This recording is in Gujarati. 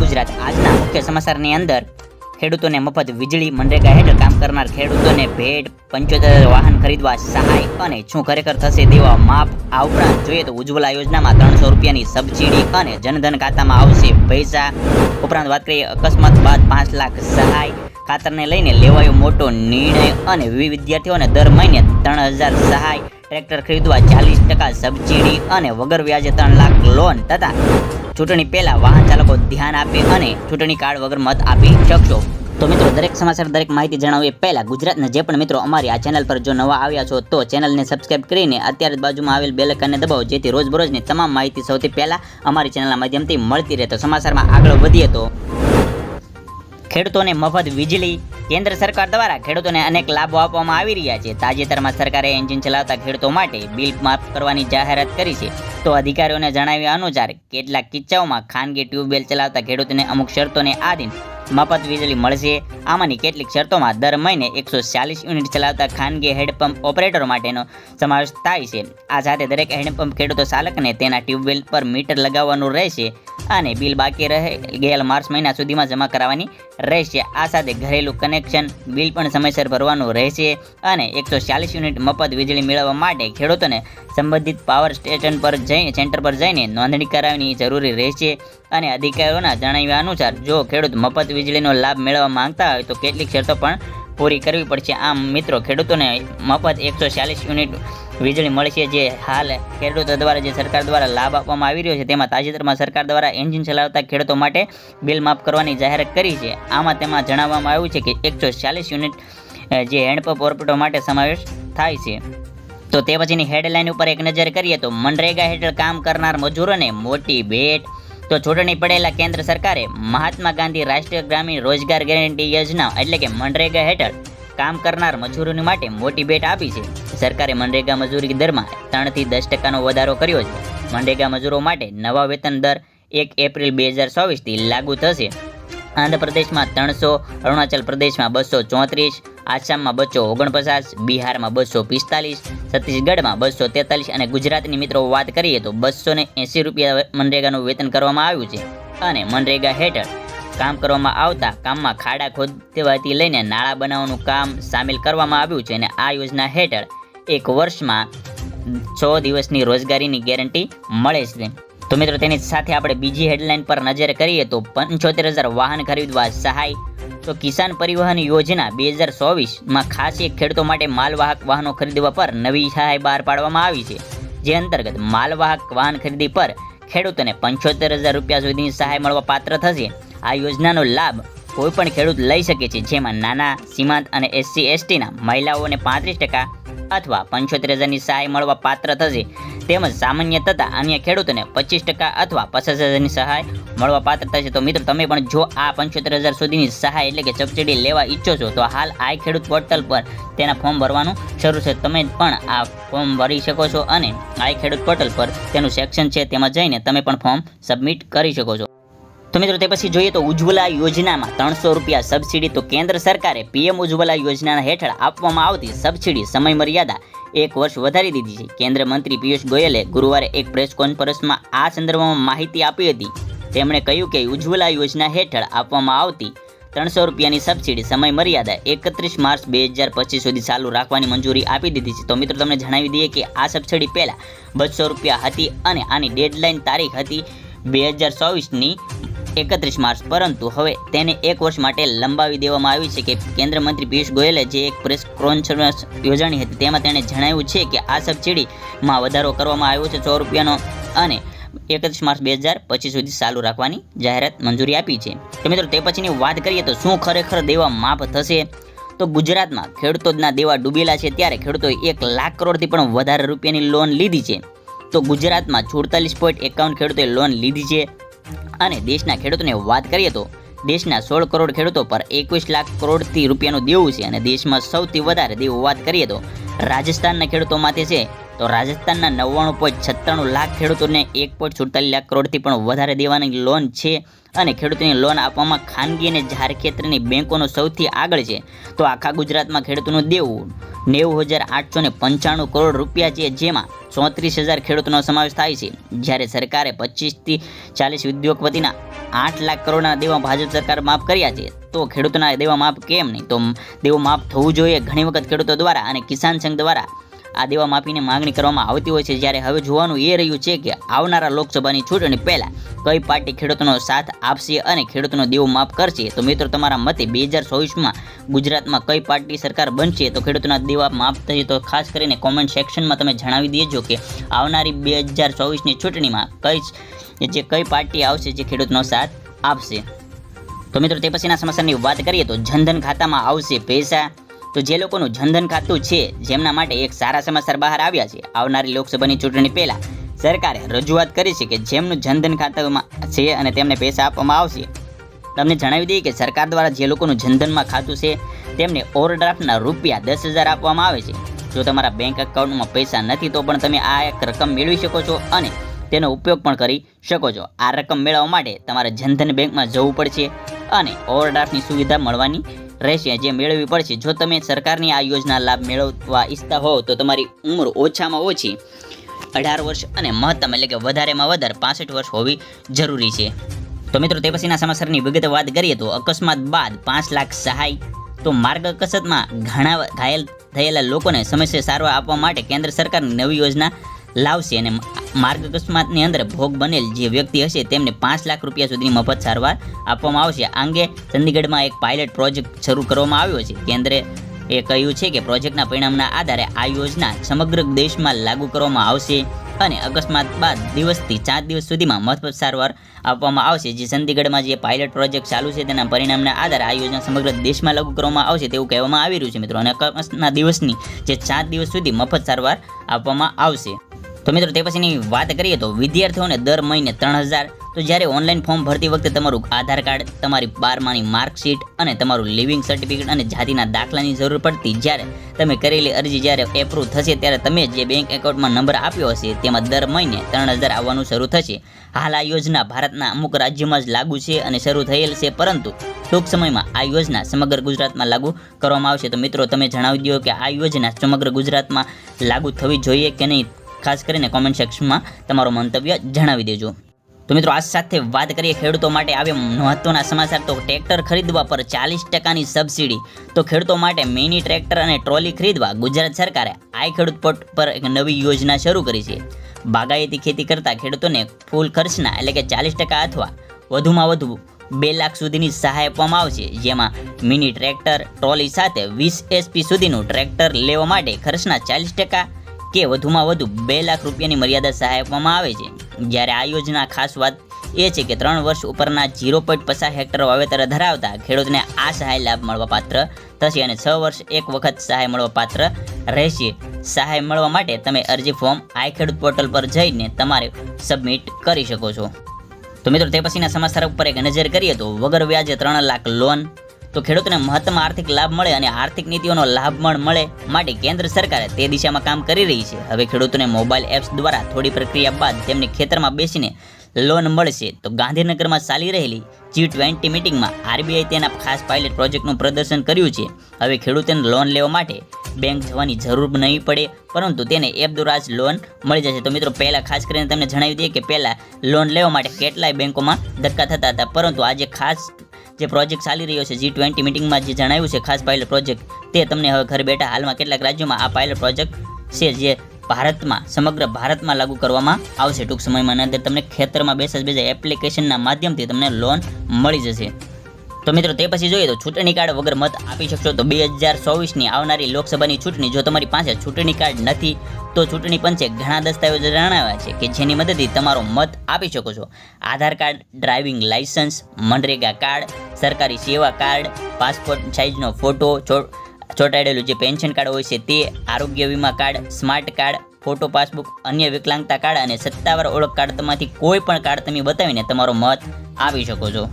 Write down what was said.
ગુજરાત આજના મુખ્ય સમાચારની અંદર ખેડૂતોને મફત વીજળી, મનરેગા હેઠળ કામ કરનાર ખેડૂતોને ભેટ, 75,000 વાહન ખરીદવા સહાય અને શું ખરેખર થશે દેવા માફ. આ ઉપરાંત જોઈએ તો ઉજ્જવલા યોજનામાં 300 રૂપિયાની સબસિડી અને જનધન ખાતામાં આવશે પૈસા. ઉપરાંત વાત કરીએ અકસ્માત બાદ 5 લાખ સહાય, ખાતરને લઈને લેવાયો મોટો નિર્ણય અને વિદ્યાર્થીઓને દર મહિને 3,000 સહાય, ટ્રેક્ટર ખરીદવા 40% સબસિડી અને વગર વ્યાજે 3 લાખ લોન તથા ચૂંટણી પહેલા વાહન ચાલકો ધ્યાન આપે અને ચૂંટણી કાર્ડ વગર મત આપી શકશો. તો મિત્રો દરેક સમાચાર દરેક માહિતી જણાવીએ પહેલા ગુજરાતના જે પણ મિત્રો અમારી આ ચેનલ પર જો નવા આવ્યા છો તો ચેનલને સબસ્ક્રાઇબ કરીને અત્યારે જ બાજુમાં આવેલ બેલ આઇકનને દબાવો જેથી રોજબરોજની તમામ માહિતી સૌથી પહેલા અમારી ચેનલના માધ્યમથી મળતી રહે. તો સમાચારમાં આગળ વધીએ તો ખેડૂતોને મફત વીજળી. કેન્દ્ર સરકાર દ્વારા ખેડૂતોને અનેક લાભો આપવામાં આવી રહ્યા છે. તાજેતરમાં સરકારે એન્જિન ચલાવતા ખેડૂતો માટે બિલ માફ કરવાની જાહેરાત કરી છે. તો અધિકારીઓને જણાવ્યા અનુસાર કેટલાક કિસ્સાઓમાં ખાનગી ટ્યુબવેલ ચલાવતા ખેડૂતોને અમુક શરતોને આધીન મફત વીજળી મળશે. આમાંની કેટલીક શરતોમાં દર મહિને 140 યુનિટ ચલાવતા ખાનગી હેન્ડપંપ ઓપરેટરો માટેનો સમાવેશ થાય છે. આ સાથે દરેક હેન્ડપંપ ખેડૂતો ચાલકને તેના ટ્યુબવેલ પર મીટર લગાવવાનું રહેશે અને બિલ બાકી રહે ગયેલ માર્ચ મહિના સુધીમાં જમા કરાવવાની રહેશે. આ સાથે ઘરેલું કનેક્શન બિલ પણ સમયસર ભરવાનું રહેશે અને 140 યુનિટ મફત વીજળી મેળવવા માટે ખેડૂતોને સંબંધિત પાવર સ્ટેશન પર સેન્ટર પર જઈને નોંધણી કરાવવાની જરૂરી રહેશે. અને અધિકારીઓના જણાવ્યા અનુસાર જો ખેડૂત મફત વીજળીનો લાભ મેળવવા માંગતા હોય તો કેટલીક શરતો પણ પૂરી કરવી પડશે. આમ મિત્રો ખેડૂતોને મફત 140 યુનિટ વીજળી મળશે. જે હાલ ખેડૂતો દ્વારા જે સરકાર દ્વારા લાભ આપવામાં આવી રહ્યો છે તેમાં તાજેતરમાં સરકાર દ્વારા એન્જિન ચલાવતા ખેડૂતો માટે બિલ માફ કરવાની જાહેરાત કરી છે. તેમાં જણાવવામાં આવ્યું છે કે 140 યુનિટ જે હેન્ડપંપ ઓપરેટરો માટે સમાવેશ થાય છે. તો તે પછીની હેડલાઇન ઉપર એક નજર કરીએ તો મનરેગા હેઠળ કામ કરનાર મજૂરોને મોટી ભેટ. તો ચૂંટણી પડેલા કેન્દ્ર સરકારે મહાત્મા ગાંધી રાષ્ટ્રીય ગ્રામીણ રોજગાર ગેરંટી યોજના એટલે કે મનરેગા હેઠળ કામ કરનાર મજૂરોની માટે મોટી ભેટ આપી છે. સરકારે મનરેગા મજૂરી દરમાં 3 થી 10% વધારો કર્યો છે. મનરેગા મજૂરો માટે નવા વેતન દર 1 એપ્રિલ 2024થી લાગુ થશે. આંધ્રપ્રદેશમાં 300, અરુણાચલ પ્રદેશમાં 234, આસામમાં 249, બિહારમાં 245, છત્તીસગઢમાં 243 અને ગુજરાતની મિત્રો વાત કરીએ તો 280 રૂપિયા મનરેગાનું વેતન કરવામાં આવ્યું છે. અને મનરેગા હેઠળ કામ કરવામાં આવતા કામમાં ખાડા ખોદવાથી લઈને નાળા બનાવવાનું કામ સામેલ કરવામાં આવ્યું છે. અને આ યોજના હેઠળ 1 વર્ષમાં 100 દિવસની રોજગારીની ગેરંટી મળે છે. તો મિત્રો તેની સાથે આપણે બીજી હેડલાઇન પર નજર કરીએ તો 75,000 વાહન ખરીદવા સહાય. તો કિસાન પરિવહન યોજના 2024માં ખાસ એક ખેડૂતો માટે માલવાહક વાહનો ખરીદવા પર નવી સહાય બહાર પાડવામાં આવી છે. જે અંતર્ગત માલવાહક વાહન ખરીદી પર ખેડૂતોને 75,000 રૂપિયા સુધીની સહાય મળવા પાત્ર થશે. આ યોજનાનો લાભ કોઈ પણ ખેડૂત લઈ શકે છે જેમાં નાના, સીમાંત અને SC/STના મહિલાઓને 35% અથવા 75,000ની સહાય મળવા પાત્ર થશે. તેમજ સામાન્ય તથા અન્ય ખેડૂતોને 25% અથવા 50,000ની સહાય મળવા પાત્ર થશે. તો મિત્રો તમે પણ જો આ 75,000 સુધીની સહાય એટલે કે સબસિડી લેવા ઈચ્છો છો તો હાલ આ ખેડૂત પોર્ટલ પર તેના ફોર્મ ભરવાનું શરૂ છે. તમે પણ આ ફોર્મ ભરી શકો છો અને આ ખેડૂત પોર્ટલ પર તેનું સેક્શન છે તેમાં જઈને તમે પણ ફોર્મ સબમિટ કરી શકો છો. તો મિત્રો તે પછી જોઈએ તો ઉજ્જવલા યોજનામાં 300 રૂપિયા સબસિડી. તો કેન્દ્ર સરકારે PM ઉજ્જવલા યોજના હેઠળ આપવામાં આવતી સબસિડી સમય મર્યાદા 1 વર્ષ વધારી દીધી છે. કેન્દ્રીય મંત્રી પિયુષ ગોયલે ગુરુવારે એક પ્રેસ કોન્ફરન્સમાં આ સંદર્ભમાં માહિતી આપી હતી. તેમણે કહ્યું કે ઉજ્જવલા યોજના હેઠળ આપવામાં આવતી 300 રૂપિયાની સબસિડી સમય મર્યાદા 31 માર્ચ 2025 સુધી ચાલુ રાખવાની મંજૂરી આપી દીધી છે. તો મિત્રો તમને જણાવી દઈએ કે આ સબસિડી પહેલા 200 રૂપિયા હતી અને આની ડેડલાઇન તારીખ હતી 2024ની 31 માર્ચ, પરંતુ હવે તેને 1 વર્ષ માટે લંબાવી દેવામાં આવી છે. કે કેન્દ્રીય મંત્રી પિયુષ ગોયલે જે એક પ્રેસ કોન્ફરન્સ યોજાણી હતી તેમાં તેણે જણાવ્યું છે કે આ સબસિડીમાં વધારો કરવામાં આવ્યો છે 100 રૂપિયાનો અને 31 માર્ચ 2025 સુધી ચાલુ રાખવાની જાહેરાત મંજૂરી આપી છે. તો મિત્રો તે પછીની વાત કરીએ તો શું ખરેખર દેવા માફ થશે. તો ગુજરાતમાં ખેડૂતોના દેવા ડૂબેલા છે ત્યારે ખેડૂતોએ 1 લાખ કરોડથી પણ વધારે રૂપિયાની લોન લીધી છે. તો ગુજરાતમાં 46.51 ખેડૂતોએ લોન લીધી છે. અને દેશના ખેડૂતોને વાત કરીએ તો દેશના 16 કરોડ ખેડૂતો પર 21 લાખ કરોડથી રૂપિયાનું દેવું છે. અને દેશમાં સૌથી વધારે દેવું વાત કરીએ તો રાજસ્થાનના ખેડૂતો માટે છે તો રાજસ્થાનના 99.96 લાખ ખેડૂતોને 1.47 લાખ કરોડથી પણ વધારે દેવાની લોન છે અને ખેડૂતોને લોન આપવામાં ખાનગી અને જાહેર ક્ષેત્રની બેંકોનો સૌથી આગળ છે. તો આખા ગુજરાતમાં ખેડૂતોનું દેવું 90,895 કરોડ રૂપિયા છે, જેમાં 34,000 ખેડૂતોનો સમાવેશ થાય છે. જ્યારે સરકારે 25થી 40 ઉદ્યોગપતિના 8 લાખ કરોડના દેવા ભાજપ સરકાર માફ કર્યા છે. તો ખેડૂતોના દેવા માફ કેમ નહીં? તો દેવું માફ થવું જોઈએ. ઘણી વખત ખેડૂતો દ્વારા અને કિસાન સંઘ દ્વારા આ દેવા માફીની માંગણી કરવામાં આવતી હોય છે. જ્યારે હવે જોવાનું એ રહ્યું છે કે આવનારા લોકસભાની ચૂંટણી પહેલાં કઈ પાર્ટી ખેડૂતોનો સાથ આપશે અને ખેડૂતોનો દેવું માફ કરશે. તો મિત્રો, તમારા મતે 2024માં ગુજરાતમાં કઈ પાર્ટી સરકાર બનશે તો ખેડૂતોના દેવા માફ થશે? તો ખાસ કરીને કોમેન્ટ સેક્શનમાં તમે જણાવી દેજો કે આવનારી 2024ની ચૂંટણીમાં કઈ પાર્ટી આવશે જે ખેડૂતનો સાથ આપશે. તો મિત્રો, તે પછીના સમાચારની વાત કરીએ તો જનધન ખાતામાં આવશે પૈસા. તો જે લોકોનું જનધન ખાતું છે જેમના માટે એક સારા સમાચાર બહાર આવ્યા છે. આવનારી લોકસભાની ચૂંટણી પહેલાં સરકારે રજૂઆત કરી છે કે જેમનું જનધન ખાતામાં છે અને તેમને પૈસા આપવામાં આવશે. તમને જણાવી દઈએ કે સરકાર દ્વારા જે લોકોનું જનધનમાં ખાતું છે તેમને ઓવરડ્રાફ્ટના રૂપિયા 10,000 આપવામાં આવે છે. જો તમારા બેંક એકાઉન્ટમાં પૈસા નથી તો પણ તમે આ એક રકમ મેળવી શકો છો અને તેનો ઉપયોગ પણ કરી શકો છો. આ રકમ મેળવવા માટે તમારે જનધન બેંકમાં જવું પડશે અને ઓવરડ્રાફ્ટની સુવિધા મળવાની રહેશે, જે મેળવવી પડશે. જો તમે સરકારની આ યોજના લાભ મેળવવા ઈચ્છતા હોવ તો તમારી ઉંમર ઓછામાં ઓછી 18 વર્ષ અને મહત્તમ એટલે કે વધારેમાં વધારે 65 વર્ષ હોવી જરૂરી છે. તો મિત્રો, તે પછીના સમાચારની વિગતે વાત કરીએ તો અકસ્માત બાદ 5 લાખ સહાય. તો માર્ગ અકસ્માતમાં ઘણા ઘાયલ થયેલા લોકોને સમયસર સારવાર આપવા માટે કેન્દ્ર સરકારની નવી યોજના લાવશે અને માર્ગ અકસ્માતની અંદર ભોગ બનેલ જે વ્યક્તિ હશે તેમને 5 લાખ રૂપિયા સુધીની મફત સારવાર આપવામાં આવશે. આ અંગે ચંદીગઢમાં એક પાયલટ પ્રોજેક્ટ શરૂ કરવામાં આવ્યો છે. કેન્દ્રે એ કહ્યું છે કે પ્રોજેક્ટના પરિણામના આધારે આ યોજના સમગ્ર દેશમાં લાગુ કરવામાં આવશે અને અકસ્માત બાદ દિવસથી 4 દિવસ સુધીમાં મફત સારવાર આપવામાં આવશે. જે ચંદીગઢમાં જે પાયલટ પ્રોજેક્ટ ચાલુ છે તેના પરિણામના આધારે આ યોજના સમગ્ર દેશમાં લાગુ કરવામાં આવશે તેવું કહેવામાં આવી રહ્યું છે મિત્રો. અને અકસ્માતના દિવસની જે 4 દિવસ સુધી મફત સારવાર આપવામાં આવશે. તો મિત્રો, તે પછીની વાત કરીએ તો વિદ્યાર્થીઓને દર મહિને 3,000. તો જ્યારે ઓનલાઈન ફોર્મ ભરતી વખતે તમારું આધાર કાર્ડ, તમારી 12માની માર્કશીટ અને તમારું લિવિંગ સર્ટિફિકેટ અને જાતિના દાખલાની જરૂર પડતી. જ્યારે તમે કરેલી અરજી જ્યારે એપ્રુવ થશે ત્યારે તમે જે બેંક એકાઉન્ટમાં નંબર આપ્યો હશે તેમાં દર મહિને 3,000 આવવાનું શરૂ થશે. હાલ આ યોજના ભારતના અમુક રાજ્યોમાં જ લાગુ છે અને શરૂ થયેલ છે, પરંતુ ટૂંક સમયમાં આ યોજના સમગ્ર ગુજરાતમાં લાગુ કરવામાં આવશે. તો મિત્રો, તમે જણાવી દો કે આ યોજના સમગ્ર ગુજરાતમાં લાગુ થવી જોઈએ કે નહીં. ખાસ કરીને કોમેન્ટ સેક્શનમાં તમારો મંતવ્ય જણાવી દેજો. તો મિત્રો, આ સાથે વાત કરીએ ખેડૂતો માટે આવે મહત્વના સમાચાર. તો ટ્રેક્ટર ખરીદવા પર 40%ની સબસિડી. તો ખેડૂતો માટે મિની ટ્રેક્ટર અને ટ્રોલી ખરીદવા ગુજરાત સરકારે આઈ ખેડૂત પોર્ટ પર એક નવી યોજના શરૂ કરી છે. બાગાયતી ખેતી કરતા ખેડૂતોને ફૂલ ખર્ચના એટલે કે 40% અથવા વધુમાં વધુ 2 લાખ સુધીની સહાય આપવામાં આવશે. જેમાં મિની ટ્રેક્ટર ટ્રોલી સાથે 20 HP સુધીનું ટ્રેક્ટર લેવા માટે ખર્ચના 40% કે વધુમાં વધુ 2 લાખ રૂપિયાની મર્યાદા સહાય આપવામાં આવે છે. જ્યારે આ યોજના ખાસ વાત એ છે કે 3 વર્ષ ઉપરના 0.50 હેક્ટર વાવેતર ધરાવતા ખેડૂતને આ સહાય લાભ મળવા પાત્ર થશે અને 6 વર્ષ એક વખત સહાય મળવા પાત્ર રહેશે. સહાય મળવા માટે તમે અરજી ફોર્મ આઈ ખેડૂત પોર્ટલ પર જઈને તમારે સબમિટ કરી શકો છો. તો મિત્રો, તે પછીના સમાચાર ઉપર એક નજર કરીએ તો વગર વ્યાજે 3 લાખ લોન. તો ખેડૂતોને મહત્તમ આર્થિક લાભ મળે અને આર્થિક નીતિઓનો લાભ મળે માટે કેન્દ્ર સરકાર તે દિશામાં કામ કરી રહી છે. હવે ખેડૂતોને મોબાઈલ એપ્સ દ્વારા થોડી પ્રક્રિયા બાદ તેમને ખેતરમાં બેસીને લોન મળશે. તો ગાંધીનગરમાં ચાલી રહેલી G20 મિટિંગમાં RBI તેના ખાસ પાયલટ પ્રોજેક્ટનું પ્રદર્શન કર્યું છે. હવે ખેડૂતોને લોન લેવા માટે બેંક જવાની જરૂર નહીં પડે, પરંતુ તેને એપ દ્વારા જ લોન મળી જશે. તો મિત્રો, પહેલાં ખાસ કરીને તમને જણાવી દઈએ કે પહેલાં લોન લેવા માટે કેટલાય બેંકોમાં ધક્કા થતા હતા, પરંતુ આજે ખાસ જે પ્રોજેક્ટ ચાલી રહ્યો છે G20 મિટિંગમાં જે જણાવ્યું છે ખાસ પાયલટ પ્રોજેક્ટ, તે તમને હવે ઘર બેઠા હાલમાં કેટલાક રાજ્યોમાં આ પાયલટ પ્રોજેક્ટ છે જે ભારતમાં સમગ્ર ભારતમાં લાગુ કરવામાં આવશે. ટૂંક સમયમાં અંદર તમને ખેતરમાં બેસા એપ્લિકેશનના માધ્યમથી તમને લોન મળી જશે. તો મિત્રો, તે પછી જોઈએ તો ચૂંટણી કાર્ડ વગર મત આપી શકશો. તો 2024ની આવનારી લોકસભાની ચૂંટણી, જો તમારી પાસે ચૂંટણી કાર્ડ નથી તો ચૂંટણી પંચે ઘણા દસ્તાવેજો જણાવ્યા છે કે જેની મદદથી તમારો મત આપી શકો છો. Aadhaar card, driving licence, MNREGA card, સરકારી સેવા કાર્ડ, પાસપોર્ટ સાઇઝનો ફોટો, ચોંટાડેલું જે પેન્શન કાર્ડ હોય છે તે, આરોગ્ય વીમા card, smart card, photo passbook, અન્ય વિકલાંગતા કાર્ડ અને સત્તાવાર ઓળખ કાર્ડ, તેમાંથી કોઈ પણ કાર્ડ તમે બતાવીને તમારો મત આપી શકો છો.